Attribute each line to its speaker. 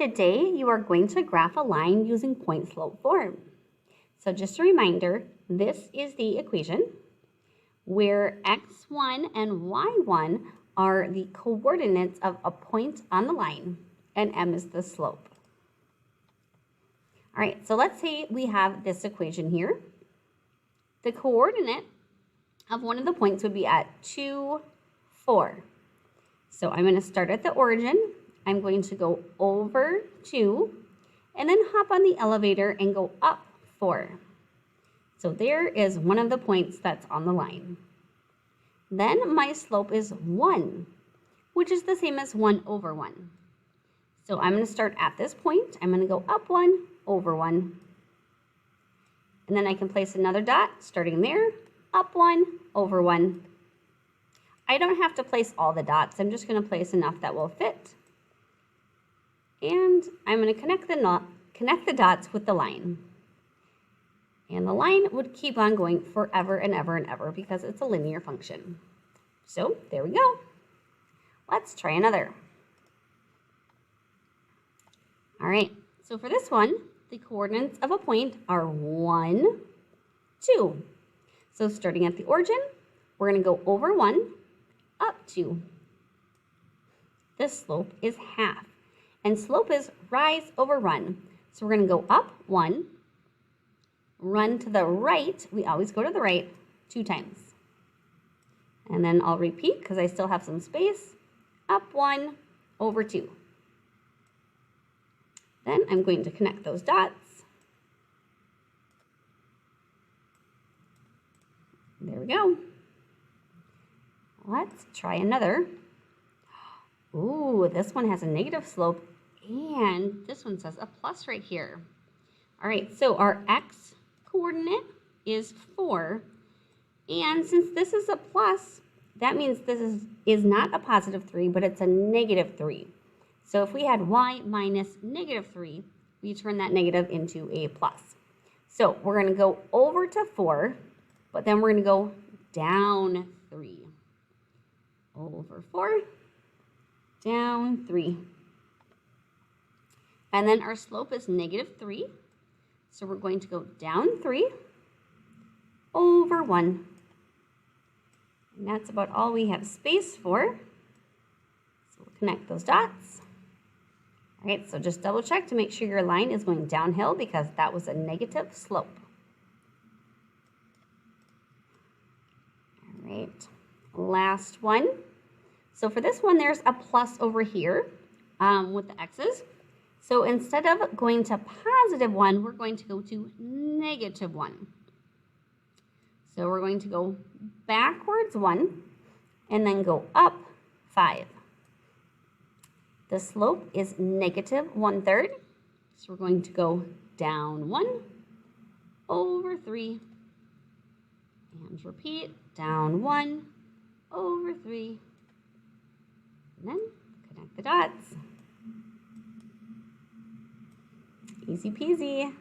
Speaker 1: Today, you are going to graph a line using point-slope form. So just a reminder, this is the equation where x1 and y1 are the coordinates of a point on the line, and m is the slope. All right, so let's say we have this equation here. The coordinate of one of the points would be at 2, 4. So I'm going to start at the origin. I'm going to go over 2 and then hop on the elevator and go up 4. So there is one of the points that's on the line. Then my slope is 1, which is the same as 1 over 1. So I'm going to start at this point. I'm going to go up 1, over 1. And then I can place another dot starting there, up 1, over 1. I don't have to place all the dots. I'm just going to place enough that will fit. And I'm going to connect the dots with the line. And the line would keep on going forever and ever and ever because it's a linear function. So there we go. Let's try another. All right, so for this one, the coordinates of a point are 1, 2. So starting at the origin, we're going to go over 1, up 2. The slope is half. And slope is rise over run. So we're going to go up 1, run to the right. We always go to the right 2 times. And then I'll repeat because I still have some space. Up 1, over 2. Then I'm going to connect those dots. There we go. Let's try another. Ooh, this one has a negative slope, and this one says a plus right here. All right, so our x coordinate is 4, and since this is a plus, that means this is not a positive 3, but it's a negative 3. So if we had y minus negative 3, we turn that negative into a plus. So we're going to go over to 4, but then we're going to go down 3. Over 4. Down 3. And then our slope is negative 3. So we're going to go down 3, over 1. And that's about all we have space for. So we'll connect those dots. All right, so just double check to make sure your line is going downhill because that was a negative slope. All right, last one. So for this one, there's a plus over here with the x's. So instead of going to positive 1, we're going to go to negative 1. So we're going to go backwards 1 and then go up 5. The slope is negative 1/3. So we're going to go down 1, over 3, and repeat, down 1, over 3. And then connect the dots. Easy peasy.